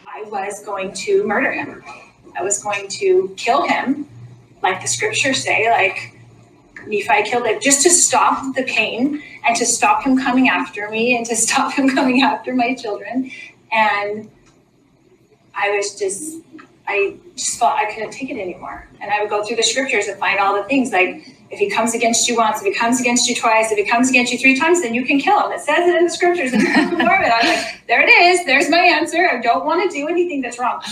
I was going to murder him. I was going to kill him, like the scriptures say, like Nephi killed him, just to stop the pain and to stop him coming after me and to stop him coming after my children. And I just felt I couldn't take it anymore. And I would go through the scriptures and find all the things like, if he comes against you once, if he comes against you twice, if he comes against you 3 times, then you can kill him. It says it in the scriptures in the Book of Mormon. I was like, there it is. There's my answer. I don't want to do anything that's wrong.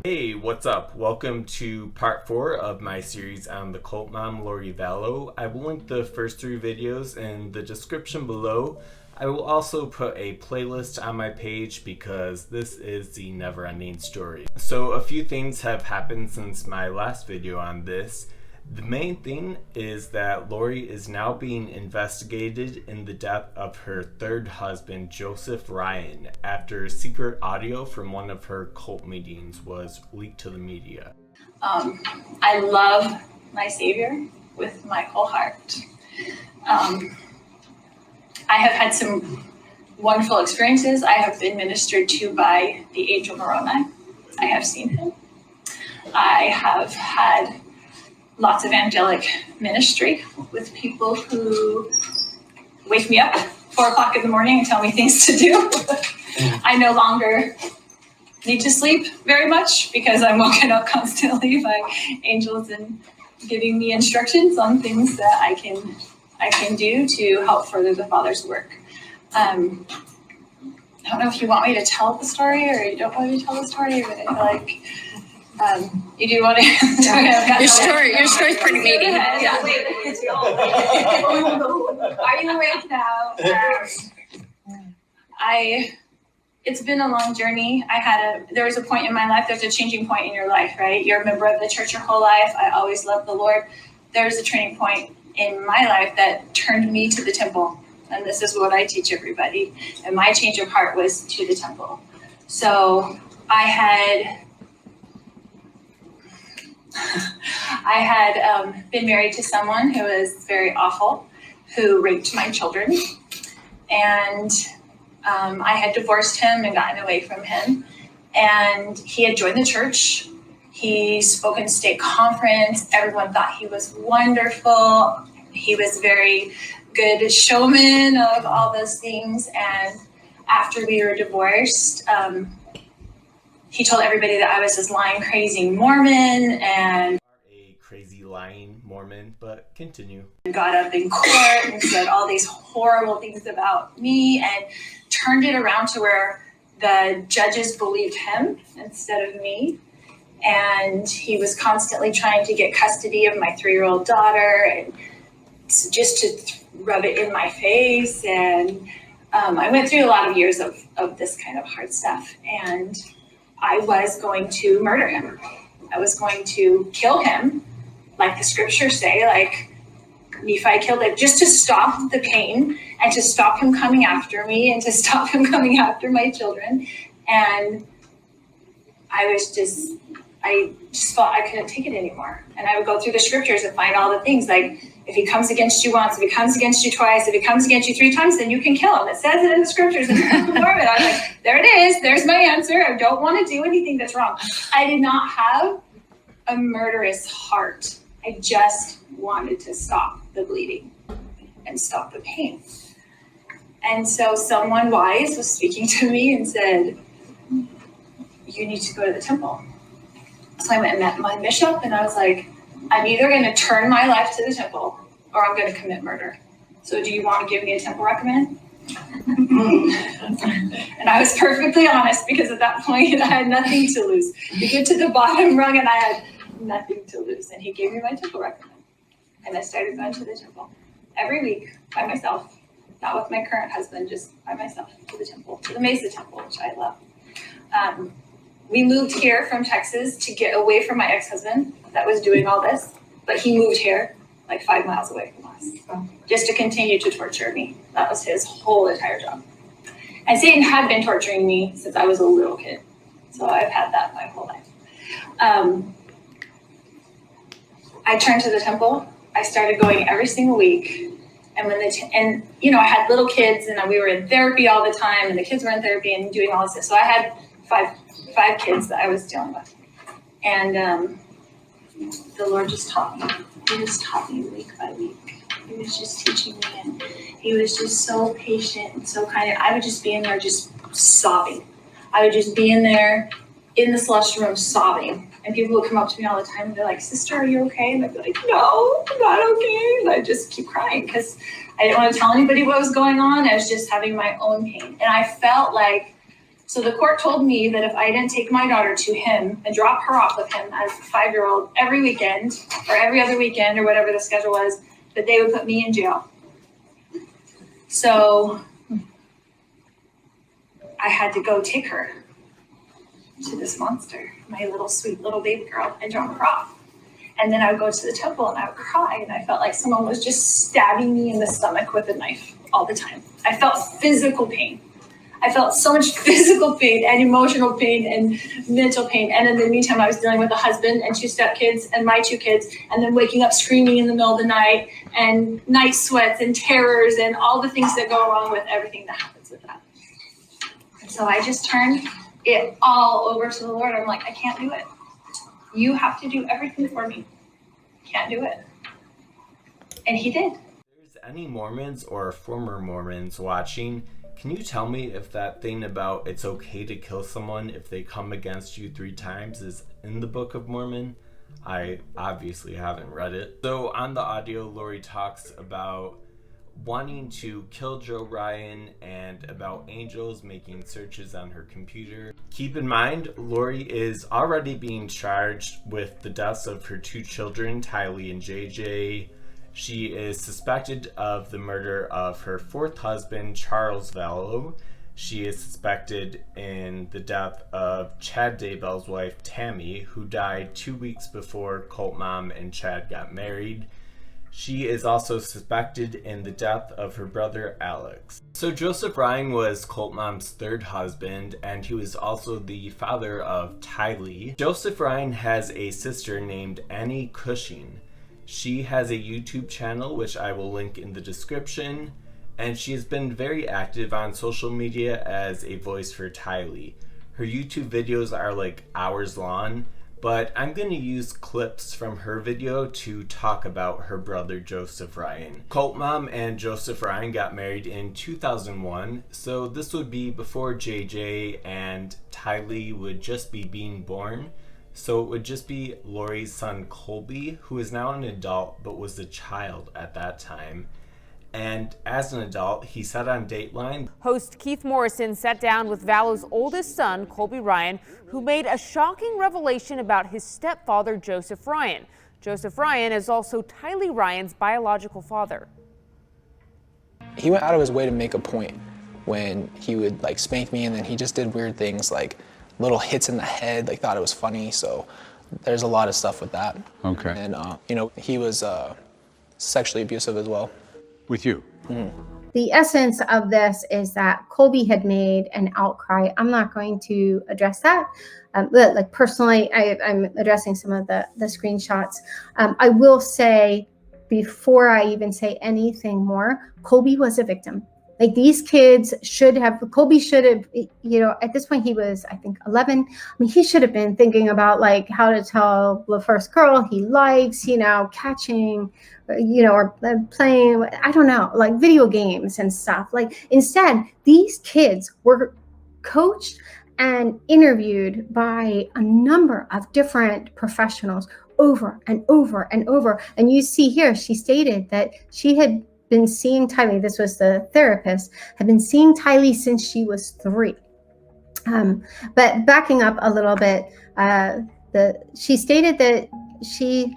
Hey, what's up? Welcome to part 4 of my series on the cult mom, Lori Vallow. I will link the first 3 videos in the description below. I will also put a playlist on my page because this is the never-ending story. So a few things have happened since my last video on this. The main thing is that Lori is now being investigated in the death of her 3rd husband, Joseph Ryan, after secret audio from one of her cult meetings was leaked to the media. I love my Savior with my whole heart. I have had some wonderful experiences. I have been ministered to by the angel Moroni. I have seen him. I have had lots of angelic ministry with people who wake me up 4 o'clock in the morning and tell me things to do. I no longer need to sleep very much because I'm woken up constantly by angels and giving me instructions on things that I can do to help further the Father's work. I don't know if you want me to tell the story or you don't want me to tell the story, but I feel like you do want to. Your story's pretty meaty. Yeah. Are you awake now? It's been a long journey. There was a point in my life. There's a changing point in your life, right? You're a member of the church your whole life. I always loved the Lord. There's a turning point in my life that turned me to the temple. And this is what I teach everybody. And my change of heart was to the temple. So I had been married to someone who was very awful, who raped my children. And I had divorced him and gotten away from him. And he had joined the church. He spoke in state conference. Everyone thought he was wonderful. He was very good showman of all those things. And after we were divorced, he told everybody that I was this lying, crazy Mormon and a crazy lying Mormon, but continue. Got up in court and said all these horrible things about me and turned it around to where the judges believed him instead of me. And he was constantly trying to get custody of my 3-year-old daughter and just to rub it in my face. And I went through a lot of years of this kind of hard stuff. And I was going to murder him. I was going to kill him, like the scriptures say, like Nephi killed him, just to stop the pain and to stop him coming after me and to stop him coming after my children. And I just felt I couldn't take it anymore. And I would go through the scriptures and find all the things like, if he comes against you once, if he comes against you twice, if he comes against you 3 times, then you can kill him. It says it in the scriptures in the Book of Mormon. I was like, there it is. There's my answer. I don't want to do anything that's wrong. I did not have a murderous heart. I just wanted to stop the bleeding and stop the pain. And so someone wise was speaking to me and said, you need to go to the temple. So I went and met my bishop, and I was like, I'm either going to turn my life to the temple or I'm going to commit murder. So do you want to give me a temple recommend? And I was perfectly honest because at that point I had nothing to lose. You get to the bottom rung and I had nothing to lose. And he gave me my temple recommend. And I started going to the temple every week by myself, not with my current husband, just by myself to the temple, to the Mesa temple, which I love. We moved here from Texas to get away from my ex-husband that was doing all this, but he moved here like 5 miles away from us just to continue to torture me. That was his whole entire job. And Satan had been torturing me since I was a little kid. So I've had that my whole life. I turned to the temple. I started going every single week. And and you know, I had little kids, and we were in therapy all the time, and the kids were in therapy and doing all this stuff. So I had five kids that I was dealing with, and the Lord just taught me. He just taught me week by week. He was just teaching me, and he was just so patient and so kind. I would just be in there just sobbing. I would just be in there in the celestial room sobbing. And people would come up to me all the time and they're like, "Sister, are you okay?" And I'd be like, "No, I'm not okay." And I'd just keep crying because I didn't want to tell anybody what was going on. I was just having my own pain. And I felt like, so the court told me that if I didn't take my daughter to him and drop her off with him as a 5-year-old every weekend or every other weekend or whatever the schedule was, that they would put me in jail. So I had to go take her to this monster, my little sweet little baby girl, and drop her off. And then I would go to the temple and I would cry, and I felt like someone was just stabbing me in the stomach with a knife all the time. I felt physical pain. I felt so much physical pain and emotional pain and mental pain. And in the meantime, I was dealing with a husband and 2 stepkids and my 2 kids, and then waking up screaming in the middle of the night and night sweats and terrors and all the things that go along with everything that happens with that. And so I just turned it all over to the Lord. I'm like, I can't do it. You have to do everything for me. Can't do it. And he did. If there's any Mormons or former Mormons watching, can you tell me if that thing about it's okay to kill someone if they come against you 3 times is in the Book of Mormon? I obviously haven't read it. So on the audio, Lori talks about wanting to kill Joe Ryan and about angels making searches on her computer. Keep in mind, Lori is already being charged with the deaths of her 2 children, Tylee and JJ. She is suspected of the murder of her 4th husband, Charles Vallow. She is suspected in the death of Chad Daybell's wife, Tammy, who died 2 weeks before Cult Mom and Chad got married. She is also suspected in the death of her brother, Alex. So Joseph Ryan was Cult Mom's 3rd husband, and he was also the father of Tylee. Joseph Ryan has a sister named Annie Cushing. She has a YouTube channel, which I will link in the description, and she has been very active on social media as a voice for Tylee. Her YouTube videos are like hours long, but I'm going to use clips from her video to talk about her brother Joseph Ryan. Cult Mom and Joseph Ryan got married in 2001, so this would be before JJ and Tylee would just be being born. So it would just be Lori's son Colby, who is now an adult but was a child at that time. And as an adult, he said on Dateline, host Keith Morrison sat down with Vallow's oldest son, Colby Ryan, who made a shocking revelation about his stepfather, Joseph Ryan. Joseph Ryan is also Tylee Ryan's biological father. He went out of his way to make a point when he would like spank me, and then he just did weird things like little hits in the head, like thought it was funny. So there's a lot of stuff with that. Okay. And you know, he was sexually abusive as well. With you? Mm-hmm. The essence of this is that Colby had made an outcry. I'm not going to address that. But like personally, I'm addressing some of the screenshots. I will say, before I even say anything more, Colby was a victim. Like these kids Colby should have, you know, at this point he was, I think 11. I mean, he should have been thinking about like how to tell the first girl he likes, you know, catching, you know, or playing, I don't know, like video games and stuff. Like instead, these kids were coached and interviewed by a number of different professionals over and over and over. And you see here, she stated that she had been seeing Tylee, this was the therapist, had been seeing Tylee since she was 3. But backing up a little bit, she stated that she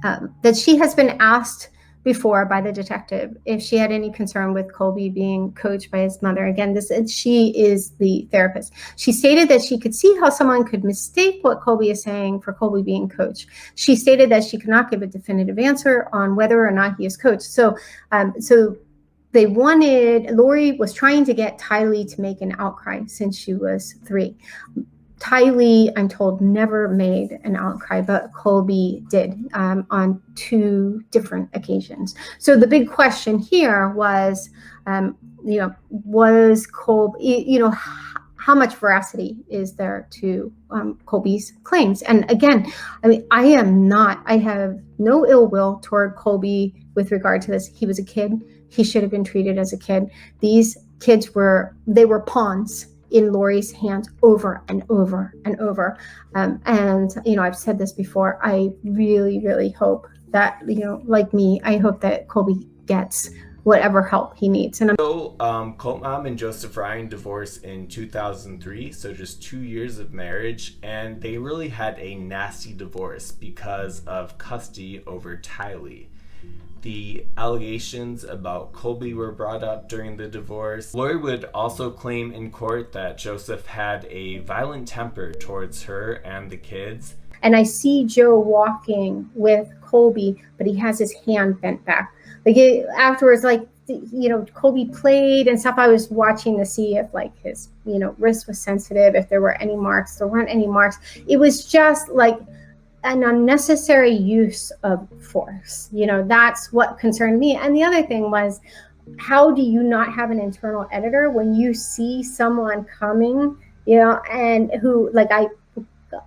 has been asked before by the detective if she had any concern with Colby being coached by his mother. Again, she is the therapist. She stated that she could see how someone could mistake what Colby is saying for Colby being coached. She stated that she could not give a definitive answer on whether or not he is coached. So Lori was trying to get Tylee to make an outcry since she was 3. Tylee, I'm told, never made an outcry, but Colby did on 2 different occasions. So the big question here was, was Colby, how much veracity is there to Colby's claims? And again, I mean, I have no ill will toward Colby with regard to this. He was a kid. He should have been treated as a kid. These kids were pawns in Lori's hands over and over and over. And, I've said this before, I really, really hope that, like me, I hope that Colby gets whatever help he needs. And So, Cult Mom and Joseph Ryan divorced in 2003, so just 2 years of marriage, and they really had a nasty divorce because of custody over Tylee. The allegations about Colby were brought up during the divorce. Lori would also claim in court that Joseph had a violent temper towards her and the kids. And I see Joe walking with Colby, but he has his hand bent back. Afterwards, Colby played and stuff. I was watching to see if his, wrist was sensitive, if there were any marks. There weren't any marks. It was just like an unnecessary use of force. That's what concerned me. And the other thing was, how do you not have an internal editor when you see someone coming, and who,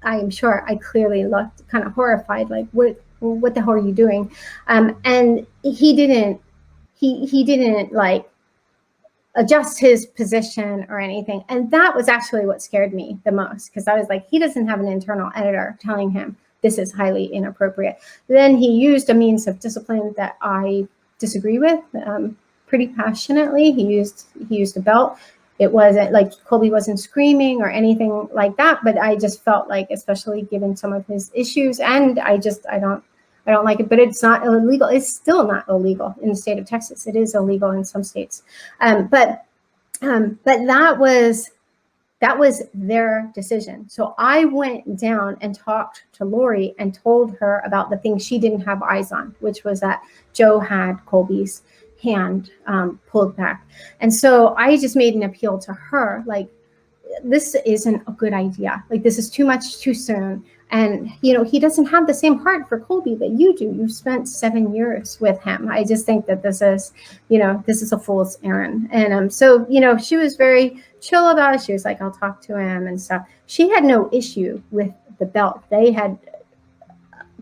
I'm sure I clearly looked kind of horrified, what the hell are you doing? And he didn't adjust his position or anything. And that was actually what scared me the most, because I was like, he doesn't have an internal editor telling him this is highly inappropriate. Then he used a means of discipline that I disagree with pretty passionately. He used a belt. It wasn't like Colby wasn't screaming or anything like that, but I just felt like, especially given some of his issues, and I don't like it. But it's not illegal. It's still not illegal in the state of Texas. It is illegal in some states, but that was their decision. So I went down and talked to Lori and told her about the things she didn't have eyes on, which was that Joe had Colby's hand pulled back. And so I just made an appeal to her, this isn't a good idea. This is too much too soon. And, he doesn't have the same heart for Colby that you do. You've spent 7 years with him. I just think that this is a fool's errand. And so, she was very chill about it. She was like, I'll talk to him and stuff. She had no issue with the belt. They had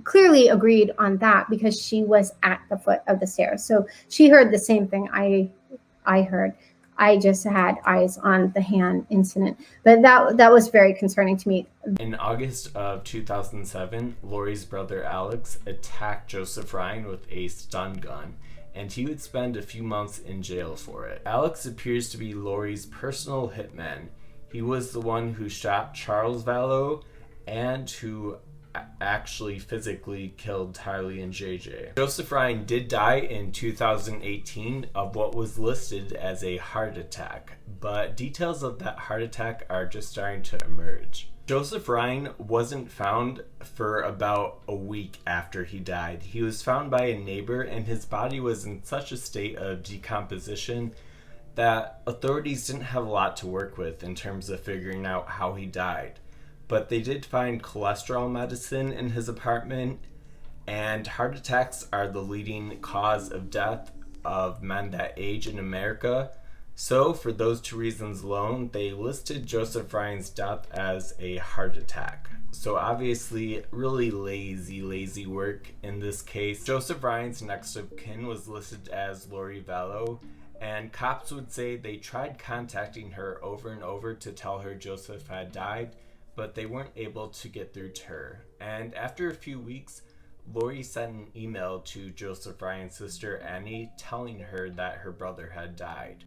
clearly agreed on that because she was at the foot of the stairs. So she heard the same thing I heard. I just had eyes on the hand incident. But that was very concerning to me. In August of 2007, Lori's brother Alex attacked Joseph Ryan with a stun gun, and he would spend a few months in jail for it. Alex appears to be Lori's personal hitman. He was the one who shot Charles Vallow and who actually physically killed Tylee and JJ. Joseph Ryan did die in 2018 of what was listed as a heart attack, but details of that heart attack are just starting to emerge. Joseph Ryan wasn't found for about a week after he died. He was found by a neighbor, and his body was in such a state of decomposition that authorities didn't have a lot to work with in terms of figuring out how he died. But they did find cholesterol medicine in his apartment, and heart attacks are the leading cause of death of men that age in America. So for those 2 reasons alone, they listed Joseph Ryan's death as a heart attack. So obviously really lazy work in this case. Joseph Ryan's next of kin was listed as Lori Vallow, and cops would say they tried contacting her over and over to tell her Joseph had died, but they weren't able to get through to her. And after a few weeks, Lori sent an email to Joseph Ryan's sister Annie telling her that her brother had died.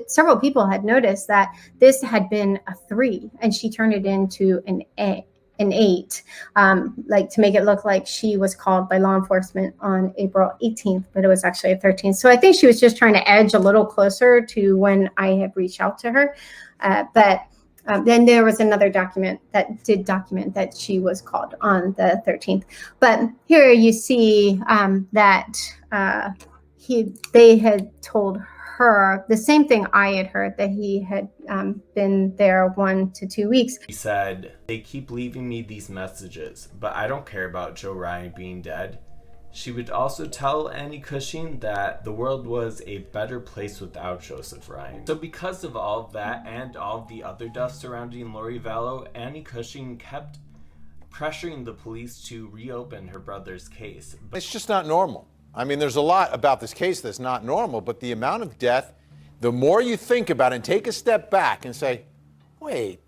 Several people had noticed that this had been a 3, and she turned it into an 8, to make it look like she was called by law enforcement on April 18th, but it was actually a 13th. So I think she was just trying to edge a little closer to when I had reached out to her. Then there was another document that did document that she was called on the 13th. But here you see that they had told her the same thing I had heard, that he had been there 1 to 2 weeks. He said, "They keep leaving me these messages, but I don't care about Joe Ryan being dead." She would also tell Annie Cushing that the world was a better place without Joseph Ryan. So because of all of that and all of the other deaths surrounding Lori Vallow, Annie Cushing kept pressuring the police to reopen her brother's case. It's just not normal. I mean, there's a lot about this case that's not normal, but the amount of death, the more you think about it and take a step back and say, wait,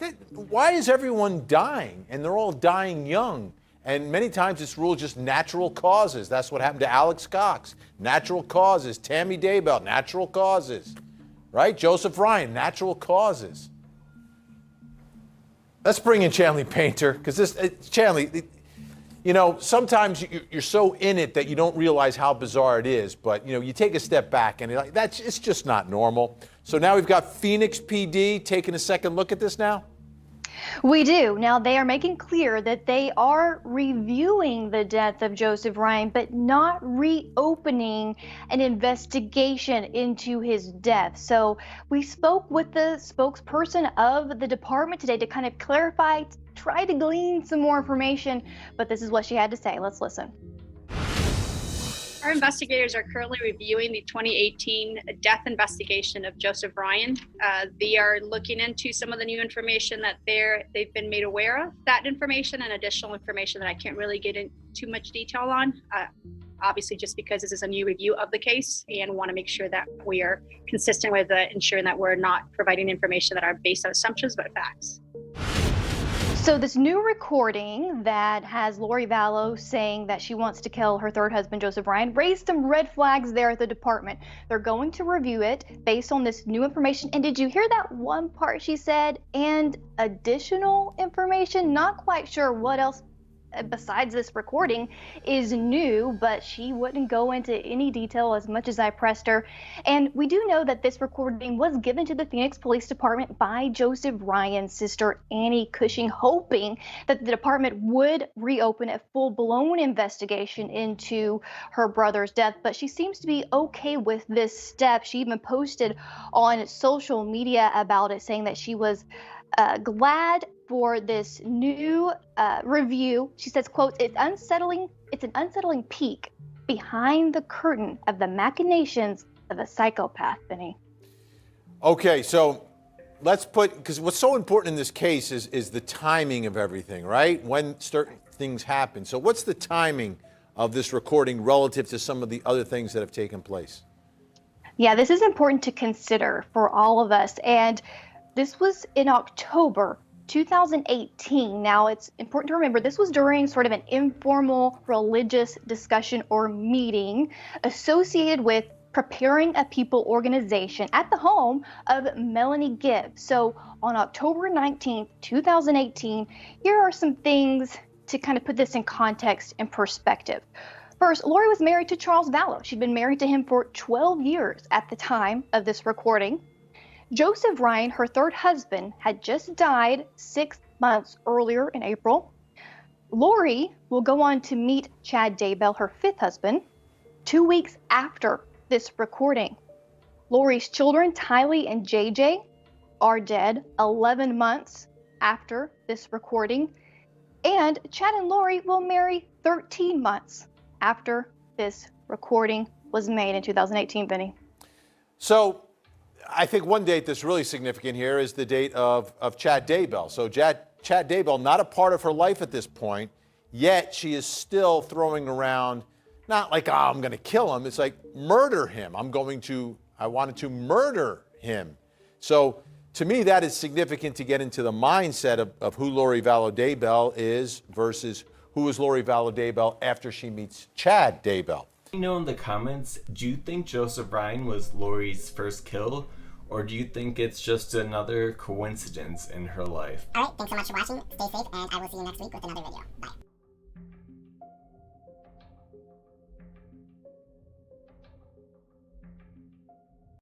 why is everyone dying? And they're all dying young. And many times it's ruled just natural causes. That's what happened to Alex Cox. Natural causes. Tammy Daybell, natural causes. Right? Joseph Ryan, natural causes. Let's bring in Chanley Painter, because Chanley, you know, sometimes you're so in it that you don't realize how bizarre it is. But, you know, you take a step back and you're like, it's just not normal. So now we've got Phoenix PD taking a second look at this now. We do. Now, they are making clear that they are reviewing the death of Joseph Ryan, but not reopening an investigation into his death. So we spoke with the spokesperson of the department today to kind of clarify, try to glean some more information, but this is what she had to say. Let's listen. Our investigators are currently reviewing the 2018 death investigation of Joseph Ryan. They are looking into some of the new information that they've been made aware of. That information and additional information that I can't really get into too much detail on, obviously just because this is a new review of the case and want to make sure that we are consistent with ensuring that we're not providing information that are based on assumptions but facts. So this new recording that has Lori Vallow saying that she wants to kill her third husband, Joseph Ryan, raised some red flags there at the department. They're going to review it based on this new information. And did you hear that one part she said, and additional information? Not quite sure what else besides this recording is new, but she wouldn't go into any detail as much as I pressed her. And we do know that this recording was given to the Phoenix Police Department by Joseph Ryan's sister, Annie Cushing, hoping that the department would reopen a full-blown investigation into her brother's death. But she seems to be okay with this step. She even posted on social media about it, saying that she was glad for this new review. She says, quote, it's an unsettling peek behind the curtain of the machinations of a psychopath, Benny. Okay, so let's because what's so important in this case is the timing of everything, right? When certain things happen. So what's the timing of this recording relative to some of the other things that have taken place? Yeah, this is important to consider for all of us. And this was in October 2018. Now, it's important to remember this was during sort of an informal religious discussion or meeting associated with Preparing a People organization at the home of Melanie Gibbs. So on October 19th, 2018, here are some things to kind of put this in context and perspective. First, Lori was married to Charles Vallow. She'd been married to him for 12 years at the time of this recording. Joseph Ryan, her third husband, had just died 6 months earlier in April. Lori will go on to meet Chad Daybell, her fifth husband, 2 weeks after this recording. Lori's children, Tylee and JJ, are dead 11 months after this recording. And Chad and Lori will marry 13 months after this recording was made in 2018, Vinny. So I think one date that's really significant here is the date of Chad Daybell. So Chad Daybell, not a part of her life at this point, yet she is still throwing around, not like, oh, I'm going to kill him. It's like, murder him. I wanted to murder him. So to me, that is significant to get into the mindset of who Lori Vallow Daybell is versus who is Lori Vallow Daybell after she meets Chad Daybell. Let me know in the comments, do you think Joseph Ryan was Lori's first kill, or do you think it's just another coincidence in her life? All right, thanks so much for watching. Stay safe, and I will see you next week with another video. Bye.